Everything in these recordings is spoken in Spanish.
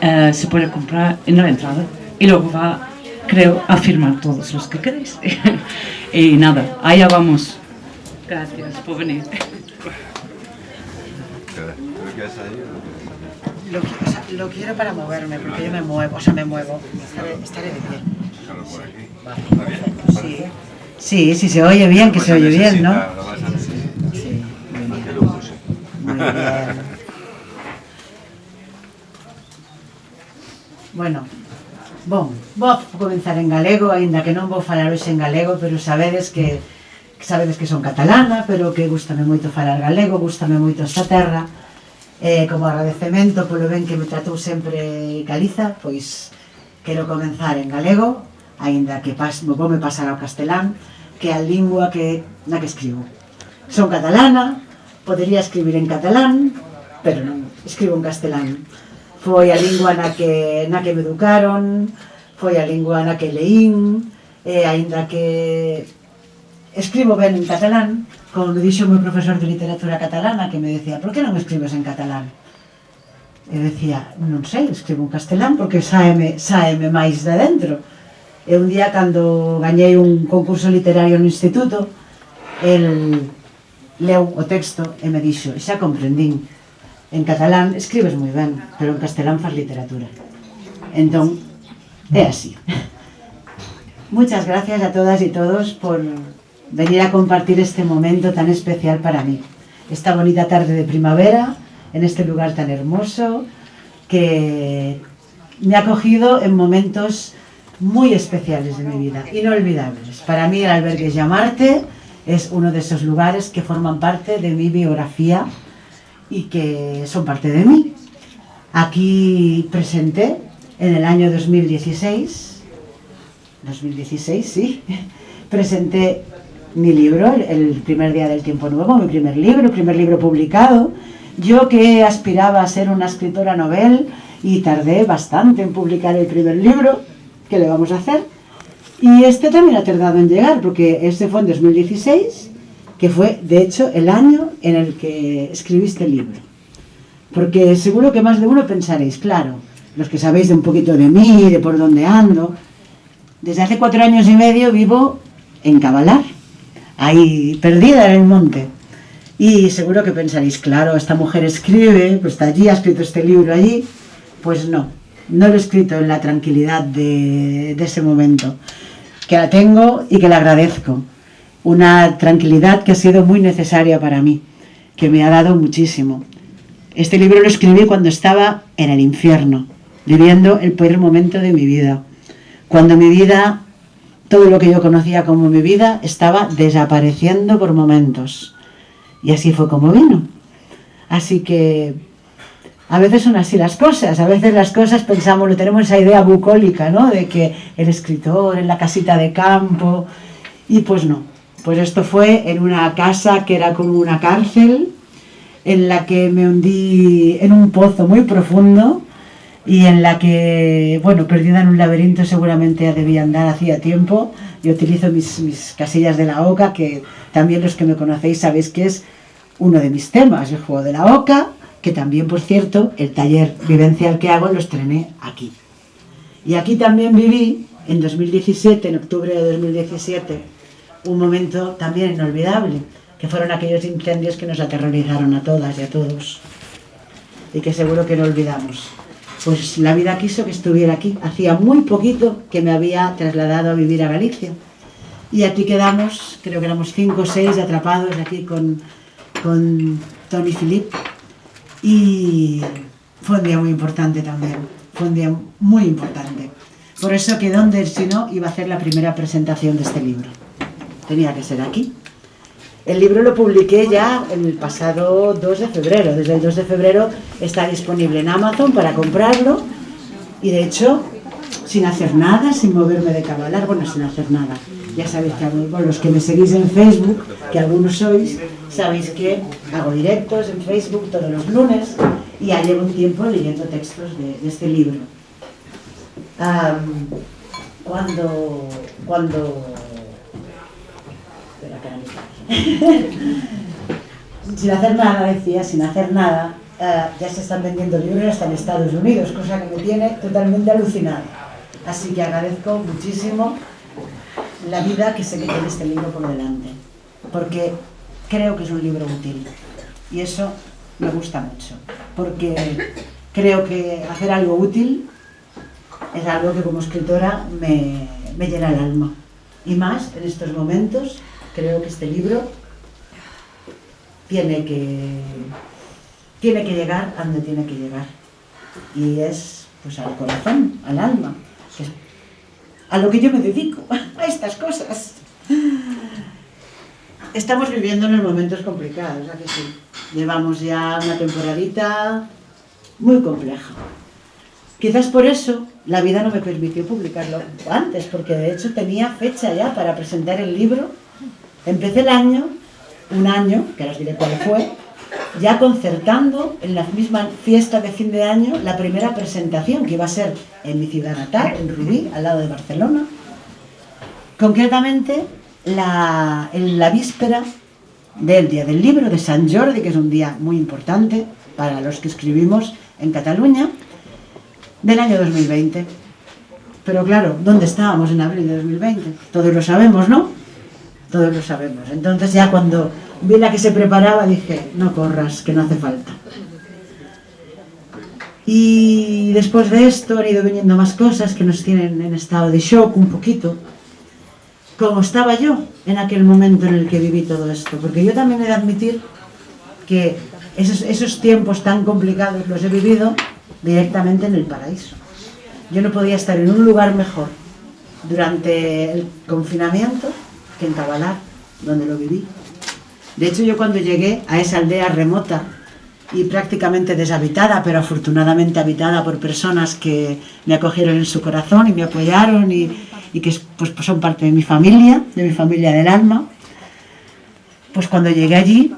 se puede comprar en la entrada y luego va, creo, a firmar todos los que queréis. Y nada, allá vamos. Gracias por venir. Lo quiero para moverme, porque yo me muevo, me muevo. Estaré de pie. Sí. Sí, sí, se oye bien, que se oye bien, ¿no? Sí, muy bien. Muy bien. Bueno, vou comenzar en galego, aínda que non vou falar hoxe en galego, pero sabedes que son catalana, pero que gústame moito falar galego, gústame moito esta terra. Como agradecemento polo ben que me tratou sempre Galiza, pois quero comenzar en galego, aínda que voume pasar ao castelán, que é a lingua na que escribo. Son catalana, podería escribir en catalán, pero non, escribo en castelán. Foi a lingua na que me educaron, foi a lingua na que leín, aínda que escribo ben en catalán, como me dixo o meu profesor de literatura catalana, que me decía, por que non escribes en catalán? E decía, non sei, escribo en castelán porque sáeme máis de dentro. E un día, cando gañei un concurso literario no instituto, el leu o texto e me dixo, xa comprendín, en catalán escribes moi ben, pero en castelán faz literatura. Entón, é así. Muchas gracias a todas y todos por venir a compartir este momento tan especial para mí. Esta bonita tarde de primavera, en este lugar tan hermoso, que me ha acogido en momentos muy especiales de mi vida, inolvidables. Para mí el albergue Llamarte es uno de esos lugares que forman parte de mi biografía y que son parte de mí. Aquí presenté en el año 2016, sí, presenté mi libro, el primer día del tiempo nuevo, mi primer libro publicado. Yo que aspiraba a ser una escritora novel y tardé bastante en publicar el primer libro, ¿qué le vamos a hacer? Y este también ha tardado en llegar, porque este fue en 2016, que fue de hecho el año en el que escribiste el libro. Porque seguro que más de uno pensaréis, claro, los que sabéis de un poquito de mí, de por dónde ando, desde hace 4 años y medio vivo en Cabalar, ahí perdida en el monte. Y seguro que pensaréis, claro, esta mujer escribe, pues está allí, ha escrito este libro allí. Pues no lo he escrito en la tranquilidad de ese momento, que la tengo y que la agradezco. Una tranquilidad que ha sido muy necesaria para mí, que me ha dado muchísimo. Este libro lo escribí cuando estaba en el infierno, viviendo el peor momento de mi vida. Cuando mi vida, todo lo que yo conocía como mi vida, estaba desapareciendo por momentos. Y así fue como vino. Así que a veces son así las cosas. A veces las cosas pensamos, tenemos esa idea bucólica, ¿no? De que el escritor en la casita de campo. Y pues no. Pues esto fue en una casa que era como una cárcel, en la que me hundí en un pozo muy profundo y en la que, bueno, perdida en un laberinto seguramente ya debía andar hacía tiempo. Yo utilizo mis casillas de la oca, que también los que me conocéis sabéis que es uno de mis temas, el juego de la oca, que también, por cierto, el taller vivencial que hago lo estrené aquí. Y aquí también viví, en 2017, en octubre de 2017, un momento también inolvidable, que fueron aquellos incendios que nos aterrorizaron a todas y a todos, y que seguro que no olvidamos. Pues la vida quiso que estuviera aquí. Hacía muy poquito que me había trasladado a vivir a Galicia. Y aquí quedamos, creo que éramos 5 o 6 atrapados aquí con Toni Philippe. Y fue un día muy importante también. Fue un día muy importante. Por eso que donde si no iba a hacer la primera presentación de este libro. Tenía que ser aquí. El libro lo publiqué ya el pasado 2 de febrero. Desde el 2 de febrero está disponible en Amazon para comprarlo. Y de hecho, sin hacer nada, sin moverme de Cabalar, bueno, sin hacer nada. Ya sabéis que bueno, los que me seguís en Facebook, que algunos sois, sabéis que hago directos en Facebook todos los lunes y ya llevo un tiempo leyendo textos de este libro. Sin hacer nada, decía, sin hacer nada, ya se están vendiendo libros hasta en Estados Unidos, cosa que me tiene totalmente alucinada. Así que agradezco muchísimo la vida que sé que tiene este libro por delante, porque creo que es un libro útil y eso me gusta mucho, porque creo que hacer algo útil es algo que como escritora me llena el alma, y más en estos momentos. Creo que este libro tiene que llegar a donde tiene que llegar, y es pues al corazón, al alma, que es a lo que yo me dedico, a estas cosas. Estamos viviendo unos momentos complicados, ¿a que sí? Llevamos ya una temporadita muy compleja. Quizás por eso la vida no me permitió publicarlo antes, porque de hecho tenía fecha ya para presentar el libro. Empecé el año, un año, que ahora os diré cuál fue, ya concertando en la misma fiesta de fin de año la primera presentación, que iba a ser en mi ciudad natal, en Rubí, al lado de Barcelona. Concretamente, en la víspera del Día del Libro, de Sant Jordi, que es un día muy importante para los que escribimos en Cataluña, del año 2020. Pero claro, ¿dónde estábamos en abril de 2020? Todos lo sabemos, ¿no? Todos lo sabemos. Entonces ya cuando vi la que se preparaba dije, no corras, que no hace falta. Y después de esto han ido viniendo más cosas que nos tienen en estado de shock un poquito. Como estaba yo en aquel momento en el que viví todo esto. Porque yo también he de admitir que esos tiempos tan complicados los he vivido directamente en el paraíso. Yo no podía estar en un lugar mejor durante el confinamiento que en Tabalar, donde lo viví. De hecho, yo cuando llegué a esa aldea remota y prácticamente deshabitada, pero afortunadamente habitada por personas que me acogieron en su corazón y me apoyaron y que pues son parte de mi familia del alma, pues cuando llegué allí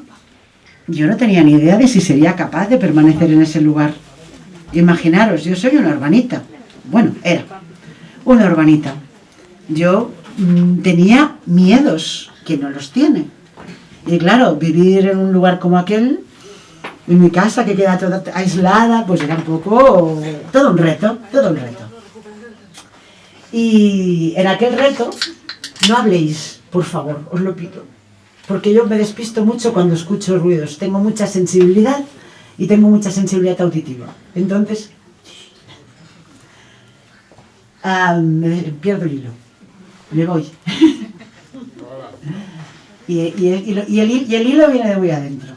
yo no tenía ni idea de si sería capaz de permanecer en ese lugar. Imaginaros, yo soy una urbanita, bueno, era una urbanita. Yo tenía miedos, que no los tiene. Y claro, vivir en un lugar como aquel, en mi casa que queda toda aislada, pues era un poco, todo un reto. Y en aquel reto, no habléis, por favor, os lo pido, porque yo me despisto mucho cuando escucho ruidos, tengo mucha sensibilidad y tengo mucha sensibilidad auditiva, entonces pierdo el hilo, me voy. Y el hilo viene de muy adentro.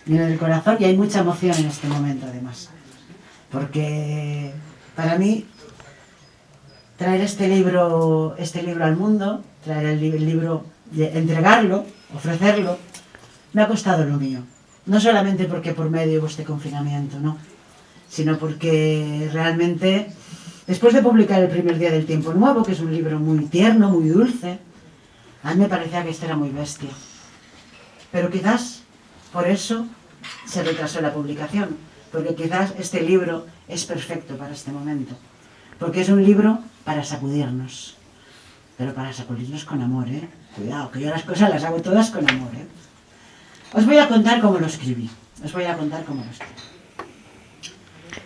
Viene del corazón, y hay mucha emoción en este momento además. Porque para mí traer este libro al mundo, traer el libro, entregarlo, ofrecerlo, me ha costado lo mío. No solamente porque por medio hubo este confinamiento, no, sino porque realmente, después de publicar El primer día del tiempo nuevo, que es un libro muy tierno, muy dulce, a mí me parecía que este era muy bestia. Pero quizás por eso se retrasó la publicación, porque quizás este libro es perfecto para este momento, porque es un libro para sacudirnos, pero para sacudirnos con amor, ¿eh? Cuidado, que yo las cosas las hago todas con amor, ¿eh? Os voy a contar cómo lo escribí,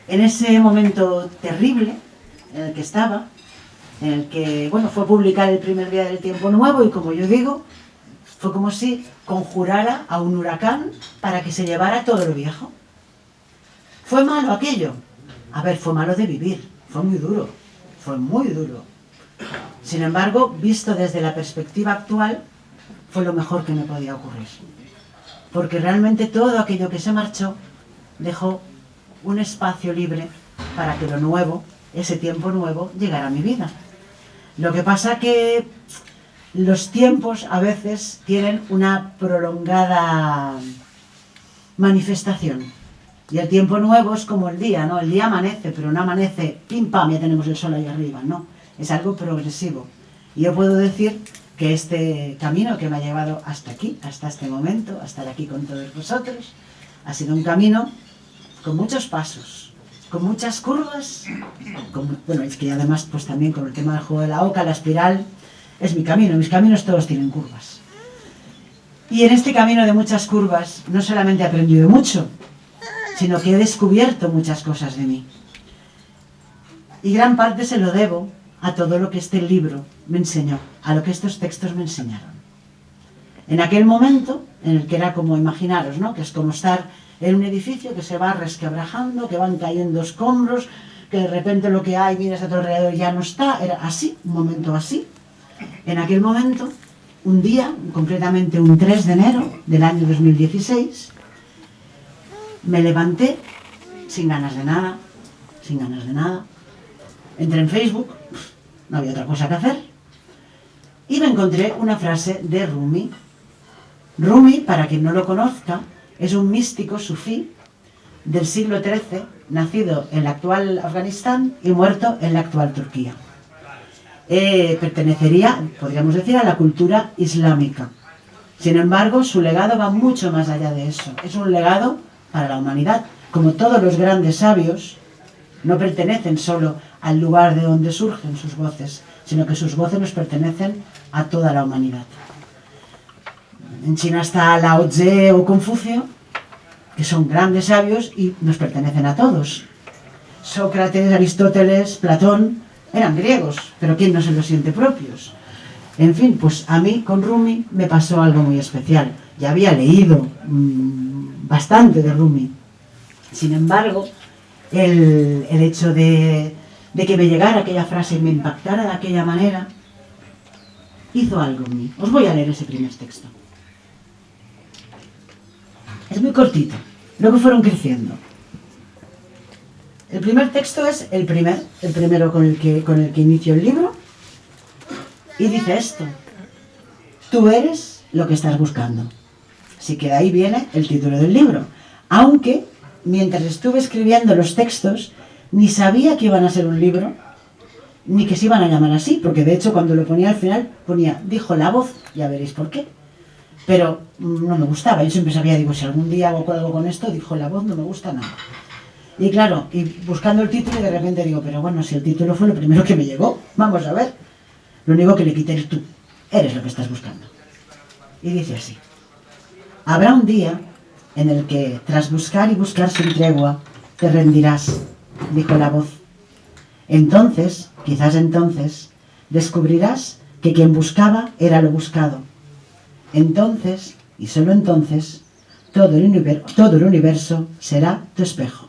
En ese momento terrible en el que estaba, en el que, bueno, fue publicar El primer día del tiempo nuevo, y como yo digo, fue como si conjurara a un huracán para que se llevara todo lo viejo. ¿Fue malo aquello? A ver, fue malo de vivir, fue muy duro. Sin embargo, visto desde la perspectiva actual, fue lo mejor que me podía ocurrir. Porque realmente todo aquello que se marchó dejó un espacio libre para que lo nuevo, ese tiempo nuevo, llegara a mi vida. Lo que pasa que los tiempos a veces tienen una prolongada manifestación. Y el tiempo nuevo es como el día, ¿no? El día amanece, pero no amanece, pim pam, ya tenemos el sol ahí arriba, ¿no? Es algo progresivo. Y yo puedo decir que este camino que me ha llevado hasta aquí, hasta este momento, a estar aquí con todos vosotros, ha sido un camino con muchos pasos, con muchas curvas, bueno, es que además pues también con el tema del juego de la oca, la espiral, es mi camino, mis caminos todos tienen curvas. Y en este camino de muchas curvas no solamente he aprendido mucho, sino que he descubierto muchas cosas de mí. Y gran parte se lo debo a todo lo que este libro me enseñó, a lo que estos textos me enseñaron. En aquel momento, en el que era como, imaginaros, ¿no?, que es como estar en un edificio que se va resquebrajando, que van cayendo escombros, que de repente lo que hay, miras a tu alrededor, ya no está, era así, un momento así. En aquel momento, un día, concretamente un 3 de enero del año 2016, me levanté sin ganas de nada, entré en Facebook, no había otra cosa que hacer, y me encontré una frase de Rumi. Rumi, para quien no lo conozca, es un místico sufí del siglo XIII, nacido en el actual Afganistán y muerto en la actual Turquía. Pertenecería, podríamos decir, a la cultura islámica. Sin embargo, su legado va mucho más allá de eso. Es un legado para la humanidad. Como todos los grandes sabios, no pertenecen solo al lugar de donde surgen sus voces, sino que sus voces nos pertenecen a toda la humanidad. En China está Lao Tse o Confucio, que son grandes sabios y nos pertenecen a todos. Sócrates, Aristóteles, Platón eran griegos, pero ¿quién no se los siente propios? En fin, pues a mí con Rumi me pasó algo muy especial. Ya había leído bastante de Rumi. Sin embargo, el hecho de que me llegara aquella frase y me impactara de aquella manera, hizo algo en mí. Os voy a leer ese primer texto. Es muy cortito, luego fueron creciendo. El primer texto es el primero con el que inicio el libro, y dice esto: tú eres lo que estás buscando. Así que de ahí viene el título del libro. Aunque, mientras estuve escribiendo los textos, ni sabía que iban a ser un libro, ni que se iban a llamar así, porque de hecho cuando lo ponía al final, ponía, dijo la voz, ya veréis por qué. Pero no me gustaba, yo siempre sabía, digo, si algún día hago algo con esto, dijo la voz, no me gusta nada. Y claro, y buscando el título, y de repente digo, pero bueno, si el título fue lo primero que me llegó, vamos a ver. Lo único que le quité es tú, eres lo que estás buscando. Y dice así: habrá un día en el que, tras buscar y buscar sin tregua, te rendirás, dijo la voz. Entonces, quizás entonces, descubrirás que quien buscaba era lo buscado. Entonces, y solo entonces, todo el universo será tu espejo.